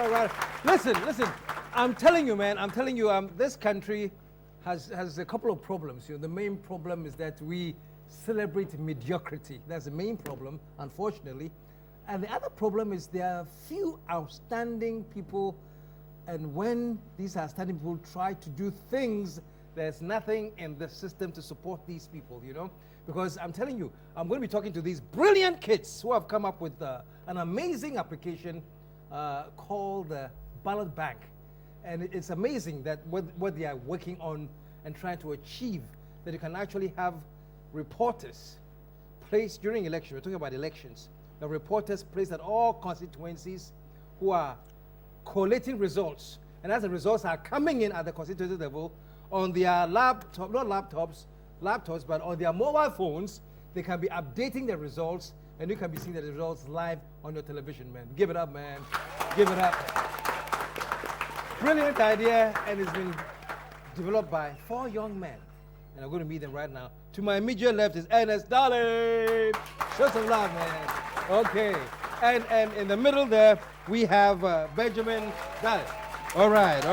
all right. Listen. I'm telling you, man. This country has a couple of problems. The main problem is that we celebrate mediocrity. That's the main problem, unfortunately. And the other problem is there are few outstanding people, and when these outstanding people try to do things, there's nothing in the system to support these people, Because I'm telling you, I'm going to be talking to these brilliant kids who have come up with an amazing application called the Ballot Bank. And it's amazing that what they are working on and trying to achieve, that you can actually have reporters placed during elections. We're talking about elections. The reporters placed at all constituencies who are collating results. And as the results are coming in at the constituency level, on their laptops, but on their mobile phones, they can be updating the results, and you can be seeing the results live on your television, man. Give it up, man. Give it up. Brilliant idea, and it's been developed by 4 young men. And I'm going to meet them right now. To my immediate left is Ernest Darling. Show some love, man. Okay. And in the middle there, we have Benjamin Darling. All right.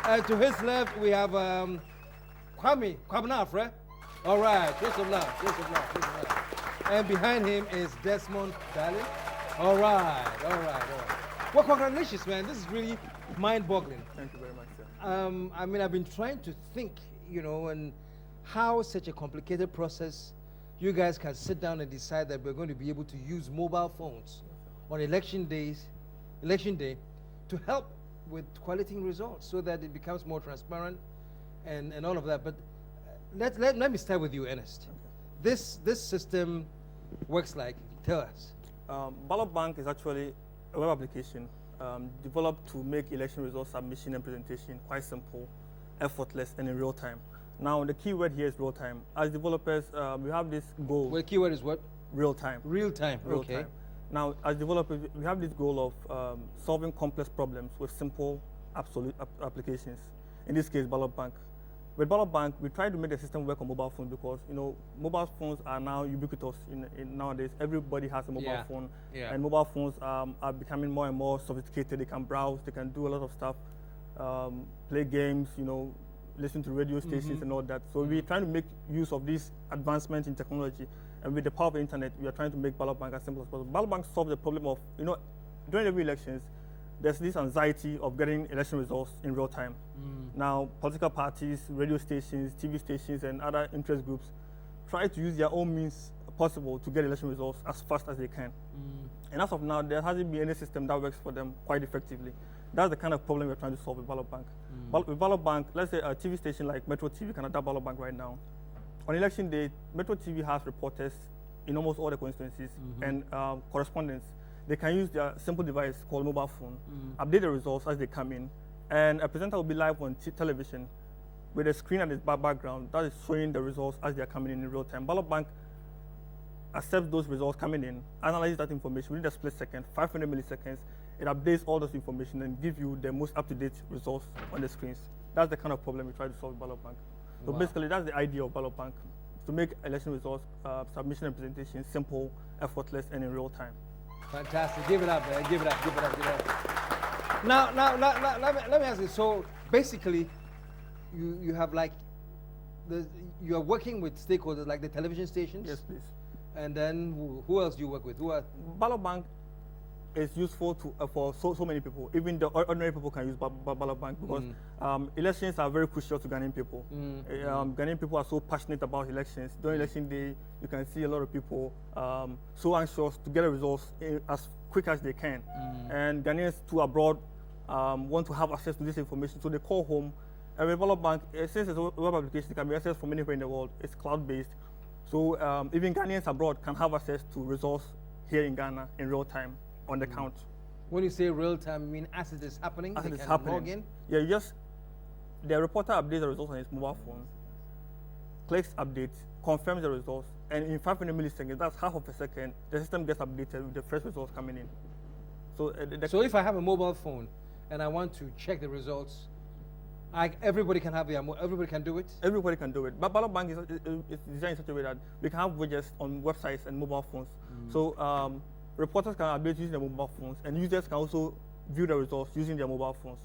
And to his left, we have Kwame Nafre. All right. Show some love. And behind him is Desmond Darling. All right. Well, congratulations, man. This is really mind-boggling. Thank you very much, sir. I've been trying to think, and how such a complicated process you guys can sit down and decide that we're going to be able to use mobile phones on election day to help with collating results so that it becomes more transparent and all of that. But let me start with you, Ernest. Okay. This system works like, tell us. Ballot Bank is actually a web application developed to make election result submission and presentation quite simple, effortless, and in real time. Now, the key word here is real time. As developers, we have this goal. Well, the key word is what? Real time. Real time, okay. Time. Now, as developers, we have this goal of solving complex problems with simple, absolute applications. In this case, Ballot Bank. With Ballot Bank, we try to make the system work on mobile phones because, mobile phones are now ubiquitous nowadays. Everybody has a mobile phone. Yeah. And mobile phones are becoming more and more sophisticated. They can browse, they can do a lot of stuff, play games, listen to radio stations and all that. So we're trying to make use of these advancements in technology. And with the power of the internet, we are trying to make Ballot Bank as simple as possible. Ballot Bank solves the problem of, during every elections, there's this anxiety of getting election results in real time. Now, political parties, radio stations, TV stations, and other interest groups try to use their own means possible to get election results as fast as they can. And as of now, there hasn't been any system that works for them quite effectively. That's the kind of problem we're trying to solve with Ballot Bank. With Ballot Bank, let's say a TV station like Metro TV can adopt Ballot Bank right now. On election day, Metro TV has reporters in almost all the constituencies and correspondents. They can use their simple device called mobile phone, update the results as they come in, and a presenter will be live on television with a screen at its background that is showing the results as they are coming in real time. Ballot Bank accepts those results coming in, analyzes that information within a split second, 500 milliseconds. It updates all those information and gives you the most up-to-date results on the screens. That's the kind of problem we try to solve with Ballot Bank. So basically, that's the idea of Ballot Bank, to make election results, submission and presentation simple, effortless, and in real time. Fantastic. Give it up, man. Give it up. Now, let me ask you. So basically, you have you are working with stakeholders like the television stations? Yes, please. And then who else do you work with? Ballot Bank is useful for so many people. Even the ordinary people can use Ballot Bank because elections are very crucial to Ghanaian people. Ghanaian people are so passionate about elections. During election day, you can see a lot of people so anxious to get the results as quick as they can. And Ghanaians too abroad want to have access to this information, so they call home. And with Ballot Bank, since it's a web application, it can be accessed from anywhere in the world. It's cloud-based. So even Ghanaians abroad can have access to results here in Ghana in real time on the count. When you say real time, you mean as it is happening? As it is happening. Log in? Yeah, the reporter updates the results on his mobile phone, clicks update, confirms the results, and in 500 milliseconds, that's half of a second, the system gets updated with the fresh results coming in. So if I have a mobile phone and I want to check the results, everybody can everybody can do it? Everybody can do it. But Ballot Bank is designed in such a way that we can have widgets on websites and mobile phones. So reporters can update using their mobile phones, and users can also view the results using their mobile phones.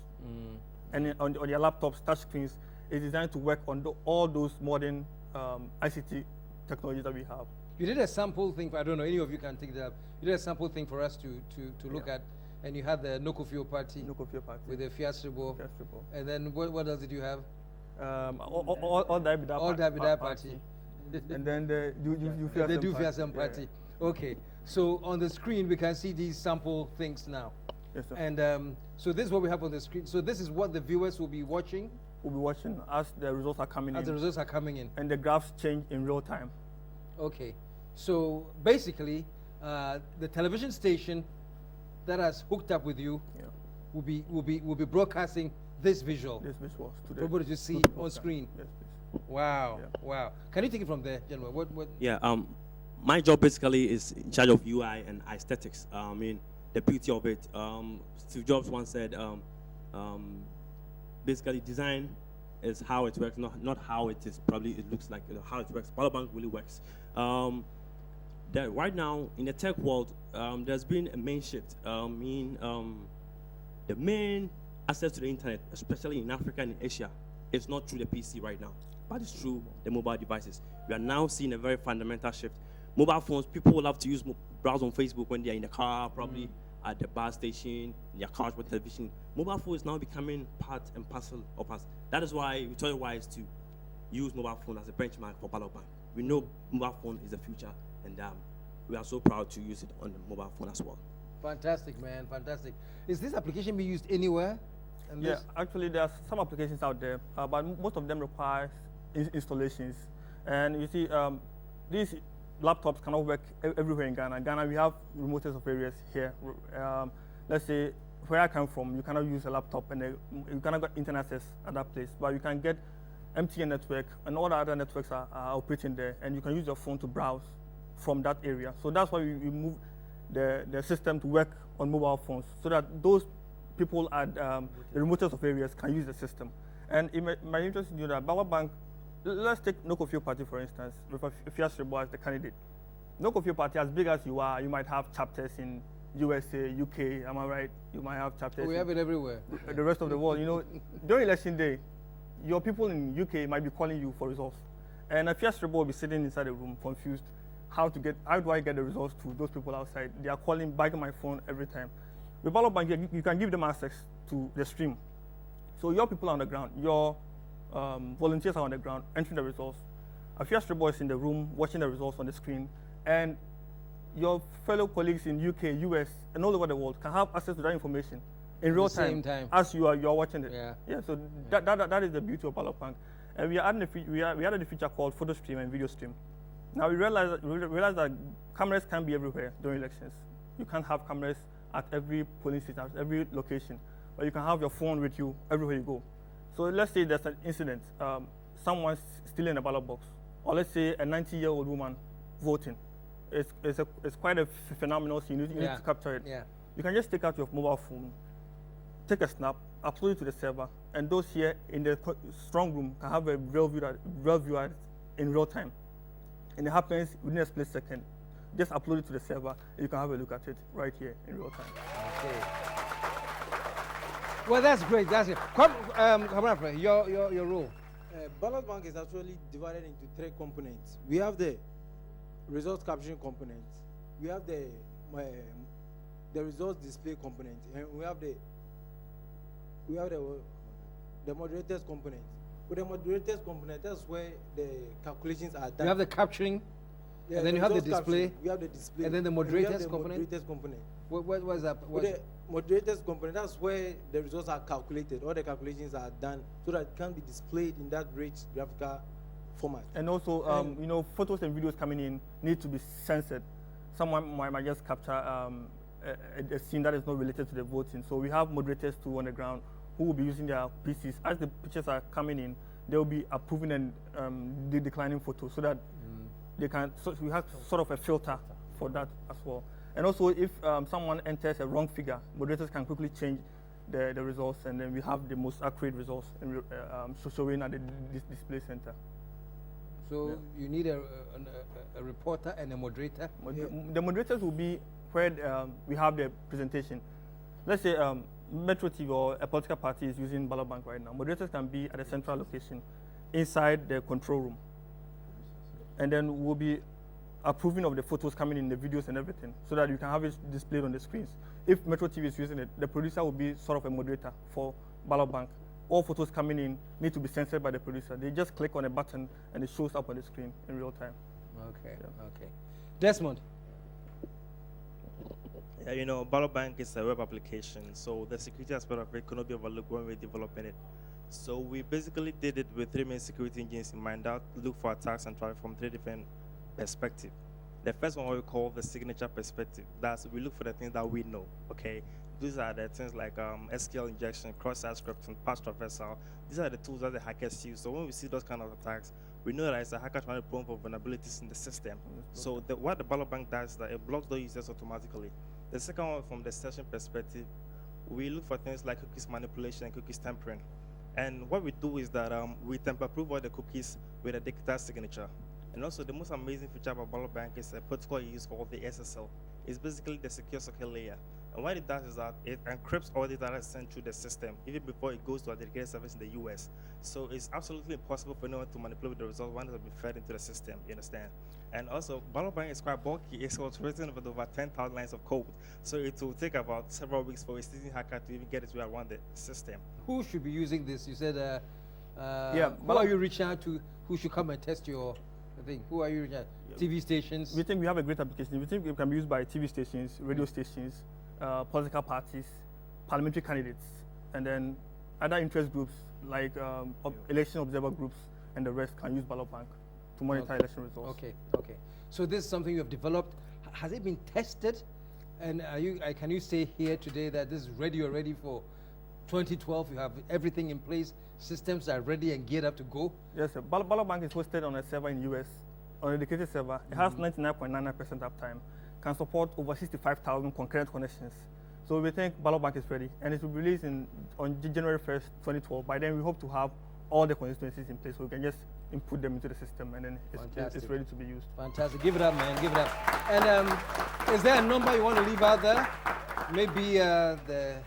And on their laptops, touch screens, it's designed to work on all those modern ICT technologies that we have. You did a sample thing. I don't know, any of you can take that up. You did a sample thing for us to look at, and you had the Nokofio party. Nokofio party. With the Fiastribo. And then what else did you have? All that party. And then the KSM party. Yeah. Okay. So on the screen we can see these sample things now. Yes, sir. And so this is what we have on the screen. So this is what the viewers will be watching. We'll be watching as the results are coming in. As the results are coming in. And the graphs change in real time. Okay. So basically, the television station that has hooked up with you will be broadcasting this visual. This visual to everybody to see on screen. Yes, please. Wow. Yeah. Wow. Can you take it from there, gentlemen? What? Yeah. My job basically is in charge of UI and aesthetics. I mean, the beauty of it. Steve Jobs once said, basically, design is how it works, not how it is. Probably it looks like how it works. Ballot Bank really works. That right now in the tech world, there's been a main shift. The main access to the internet, especially in Africa and in Asia, is not through the PC right now, but it's through the mobile devices. We are now seeing a very fundamental shift. Mobile phones, people will love to browse on Facebook when they're in the car, probably at the bar station, in their couch with television. Mobile phone is now becoming part and parcel of us. That is why we thought it wise to use mobile phone as a benchmark for Ballot Bank. We know mobile phone is the future, and we are so proud to use it on the mobile phone as well. Fantastic, man, fantastic. Is this application being used anywhere? Yeah, actually there are some applications out there, but most of them require installations. And you see, these laptops cannot work everywhere in Ghana. Ghana, we have remotest of areas here. Let's say where I come from, you cannot use a laptop and you cannot get internet access at that place, but you can get MTN network and all the other networks are operating there, and you can use your phone to browse from that area. So that's why we move the system to work on mobile phones, so that those people at the remotest of areas can use the system. And it might interest you that Ballot Bank, let's take Nokofio Party for instance, with Fiastribo as the candidate. Nokofio Party, as big as you are, you might have chapters in USA, UK, am I right? You might have chapters. We have it everywhere. The rest of the world, you know, during election day, your people in UK might be calling you for results. And Fiastribo will be sitting inside the room confused. How do I get the results to those people outside? They are calling, bagging my phone every time. With Ballot Bank, you can give them access to the stream. So your people are on the ground, your volunteers are on the ground entering the results. Fiastribo is in the room watching the results on the screen, and your fellow colleagues in UK, US, and all over the world can have access to that information in real time as you are watching it. Yeah. So that is the beauty of Ballot Bank. And we added a feature called photo stream and video stream. Now we realize that cameras can be everywhere during elections. You can't have cameras at every polling station, at every location, but you can have your phone with you everywhere you go. So let's say there's an incident, someone's stealing a ballot box, or let's say a 90-year-old woman voting. It's quite a phenomenal scene. You need to capture it. Yeah. You can just take out your mobile phone, take a snap, upload it to the server, and those here in the strong room can have a real view at it in real time. And it happens within a split second. Just upload it to the server, and you can have a look at it right here in real time. Okay. Well, that's great. That's it. Come on, your role. Ballot Bank is actually divided into three components. We have the results capturing component, we have the results display component, and we have the moderators component. With the moderators component, that's where the calculations are done. You have the capturing, and then you have the display. We have the display, and then the moderators component. What is that? With the moderators component, that's where the results are calculated. All the calculations are done so that it can be displayed in that rich graphical format. And also, you know, photos and videos coming in need to be censored. Someone might just capture a scene that is not related to the voting. So we have moderators too on the ground who will be using their PCs. As the pictures are coming in, they will be approving and declining photos so that they can. So we have sort of a filter for that as well. And also, if someone enters a wrong figure, moderators can quickly change the results, and then we have the most accurate results showing at the display center. So you need a reporter and a moderator? The moderators will be where we have the presentation. Let's say Metro TV or a political party is using Ballot Bank right now. Moderators can be at a central location inside the control room. And then we'll be approving of the photos coming in, the videos and everything, so that you can have it displayed on the screens. If Metro TV is using it, the producer will be sort of a moderator for Ballot Bank. All photos coming in need to be censored by the producer. They just click on a button and it shows up on the screen in real time. Okay, Yeah. okay. Desmond. Yeah, you know, Ballot Bank is a web application, so the security aspect of it cannot be overlooked when we're developing it. So we basically did it with 3 main security engines in mind that look for attacks and traffic from 3 different perspectives. The first one, what we call the signature perspective. That's we look for the things that we know, okay? These are the things like SQL injection, cross-site scripting, patch traversal. These are the tools that the hackers use. So when we see those kind of attacks, we know that it's a hacker trying to prone for vulnerabilities in the system. So what the Ballot Bank does is that it blocks those users automatically. The second one, from the session perspective, we look for things like cookies manipulation and cookies tampering. And what we do is that we tamper-proof all the cookies with a digital signature. And also, the most amazing feature about Ballot Bank is a protocol you use called the SSL. It's basically the secure socket layer. And what it does is that it encrypts all the data sent through the system, even before it goes to a dedicated service in the US. So it's absolutely impossible for anyone to manipulate the results once they've been fed into the system, you understand? And also, Ballot Bank is quite bulky. It was written with over 10,000 lines of code. So it will take about several weeks for a seasoned hacker to even get it to around the system. Who should be using this? You said, Yeah, who are you reaching out to? Who should come and test your thing? Who are you reaching out? TV stations? We think we have a great application. We think it can be used by TV stations, radio stations, political parties, parliamentary candidates, and then other interest groups like election observer groups and the rest can use Ballot Bank to monitor election results. Okay, okay. So this is something you have developed. Has it been tested? And can you say here today that this is ready already for 2012? You have everything in place. Systems are ready and geared up to go. Yes, sir. Ballot Bank is hosted on a server in the US, on a dedicated server. It has 99.99% uptime, can support over 65,000 concurrent connections. So we think Ballot Bank is ready, and it will be released on January 1st, 2012. By then, we hope to have all the constituencies in place, so we can just input them into the system, and then it's ready to be used. Fantastic. Give it up, man. Give it up. And is there a number you want to leave out there? Maybe the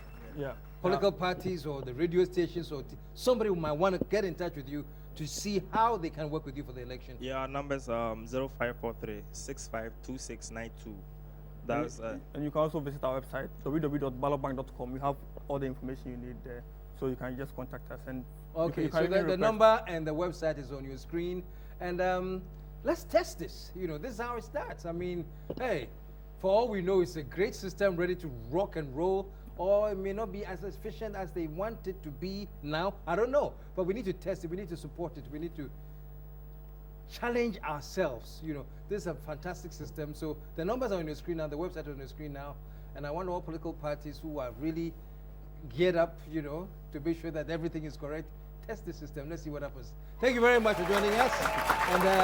political parties or the radio stations or somebody who might want to get in touch with you to see how they can work with you for the election. Yeah, our number's 0543 652692. That's and you can also visit our website, www.ballotbank.com. We have all the information you need there, so you can just contact us. And okay, so the number and the website is on your screen. And let's test this. You know, this is how it starts. I mean, hey, for all we know, it's a great system ready to rock and roll, or it may not be as efficient as they want it to be now. I don't know, but we need to test it. We need to support it. We need to challenge ourselves. You know, this is a fantastic system. So the numbers are on your screen now, the website is on your screen now, and I want all political parties who are really geared up, you know, to be sure that everything is correct. Test the system. Let's see what happens. Thank you very much for joining us. And the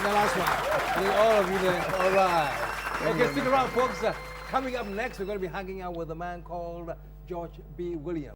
last one. I think all of you there. All right. Okay, stick around, folks. Coming up next, we're going to be hanging out with a man called George B. Williams.